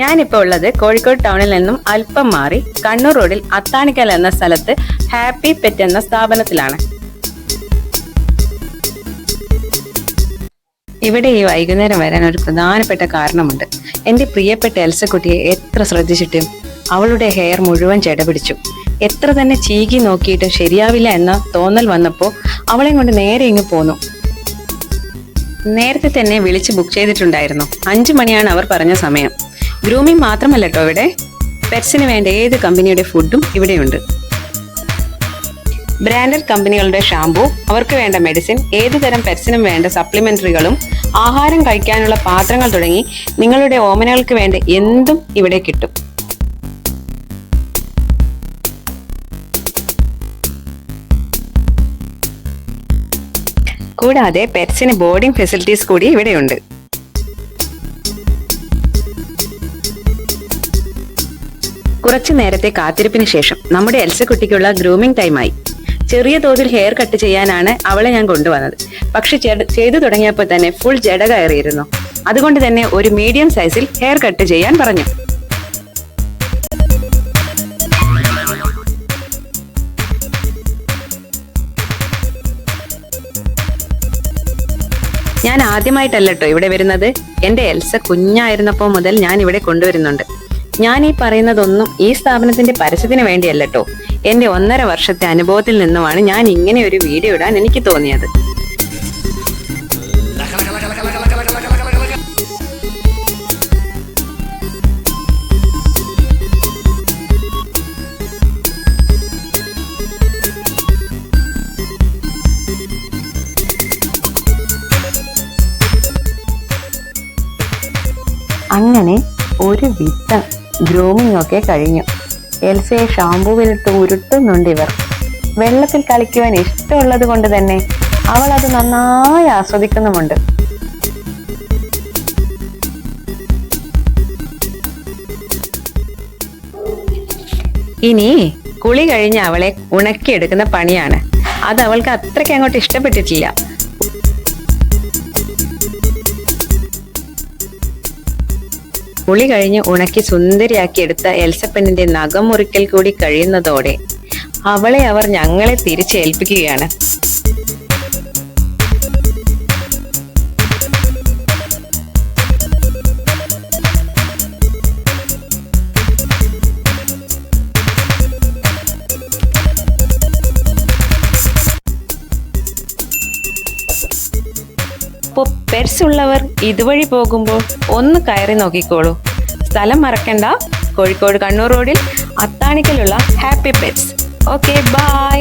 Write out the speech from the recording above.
ഞാനിപ്പോൾ ഉള്ളത് കോഴിക്കോട് ടൗണിൽ നിന്നും അല്പം മാറി കണ്ണൂർ റോഡിൽ അത്താണിക്കൽ എന്ന സ്ഥലത്ത് ഹാപ്പി പെറ്റ് എന്ന സ്ഥാപനത്തിലാണ്. ഇവിടെ ഈ വൈകുന്നേരം വരാൻ ഒരു പ്രധാനപ്പെട്ട കാരണമുണ്ട്. എന്റെ പ്രിയപ്പെട്ട എൽസക്കുട്ടിയെ എത്ര ശ്രദ്ധിച്ചിട്ടും അവളുടെ ഹെയർ മുഴുവൻ ചെടപിടിച്ചു. എത്ര തന്നെ ചീകി നോക്കിയിട്ട് ശരിയാവില്ല എന്ന തോന്നൽ വന്നപ്പോൾ അവളെ കൊണ്ട് നേരെ ഇങ്ങ് പോന്നു. നേരത്തെ തന്നെ വിളിച്ച് ബുക്ക് ചെയ്തിട്ടുണ്ടായിരുന്നു. 5 മണിയാണ് അവർ പറഞ്ഞ സമയം. ഗ്രൂമിംഗ് മാത്രമല്ല കേട്ടോ ഇവിടെ, പെറ്റ്സിന് വേണ്ട ഏത് കമ്പനിയുടെ ഫുഡും ഇവിടെയുണ്ട്. ബ്രാൻഡഡ് കമ്പനികളുടെ ഷാംപൂ, അവർക്ക് വേണ്ട മെഡിസിൻ, ഏതു തരം പെറ്റ്സിനും വേണ്ട സപ്ലിമെന്ററികളും, ആഹാരം കഴിക്കാനുള്ള പാത്രങ്ങൾ തുടങ്ങി നിങ്ങളുടെ ഓമനകൾക്ക് വേണ്ട എന്തും ഇവിടെ കിട്ടും. കൂടാതെ പെറ്റ്സിന് ബോർഡിംഗ് ഫെസിലിറ്റീസ് കൂടി ഇവിടെയുണ്ട്. കുറച്ചു നേരത്തെ കാത്തിരിപ്പിന് ശേഷം നമ്മുടെ എൽസക്കുട്ടിക്കുള്ള ഗ്രൂമിംഗ് ടൈമായി. ചെറിയ തോതിൽ ഹെയർ കട്ട് ചെയ്യാനാണ് അവളെ ഞാൻ കൊണ്ടുവന്നത്. പക്ഷെ ചെയ്തു തുടങ്ങിയപ്പോൾ തന്നെ ഫുൾ ജട കയറിയിരുന്നു. അതുകൊണ്ട് തന്നെ ഒരു മീഡിയം സൈസിൽ ഹെയർ കട്ട് ചെയ്യാൻ പറഞ്ഞു. ഞാൻ ആദ്യമായിട്ടല്ല കേട്ടോ ഇവിടെ വരുന്നത്. എന്റെ എൽസ കുഞ്ഞായിരുന്നപ്പോൾ മുതൽ ഞാൻ ഇവിടെ കൊണ്ടുവരുന്നുണ്ട്. ഞാൻ ഈ പറയുന്നതൊന്നും ഈ സ്ഥാപനത്തിന്റെ പരസ്യത്തിന് വേണ്ടിയല്ല കേട്ടോ. എന്റെ 1.5 വർഷത്തെ അനുഭവത്തിൽ നിന്നുമാണ് ഞാൻ ഇങ്ങനെ ഒരു വീഡിയോ ഇടാൻ എനിക്ക് തോന്നിയത്. അങ്ങനെ ഒരു വിധം ഗ്രൂമിംഗ് ഒക്കെ കഴിഞ്ഞു. എൽസയെ ഷാമ്പൂവിലിട്ട് ഉരുട്ടുന്നുണ്ട് ഇവർ. വെള്ളത്തിൽ കളിക്കുവാൻ ഇഷ്ടമുള്ളത് കൊണ്ട് തന്നെ അവൾ അത് നന്നായി ആസ്വദിക്കുന്നുമുണ്ട്. ഇനി കുളി കഴിഞ്ഞ് അവളെ ഉണക്കിയെടുക്കുന്ന പണിയാണ്. അത് അവൾക്ക് അത്രയ്ക്ക് അങ്ങോട്ട് ഇഷ്ടപ്പെട്ടിട്ടില്ല. കുളി കഴിഞ്ഞ് ഉണക്കി സുന്ദരിയാക്കി എടുത്ത എൽസപ്പെണ്ണിന്റെ നഖം മുറിക്കൽ കൂടി കഴിയുന്നതോടെ അവളെ അവർ ഞങ്ങളെ തിരിച്ചേൽപ്പിക്കുകയാണ്. അപ്പോൾ പെറ്റ്സ് ഉള്ളവർ ഇതുവഴി പോകുമ്പോൾ ഒന്ന് കയറി നോക്കിക്കോളൂ. സ്ഥലം മറക്കണ്ട, കോഴിക്കോട് കണ്ണൂർ റോഡിൽ അത്താണിക്കലുള്ള ഹാപ്പി പെറ്റ്സ്. Okay, by.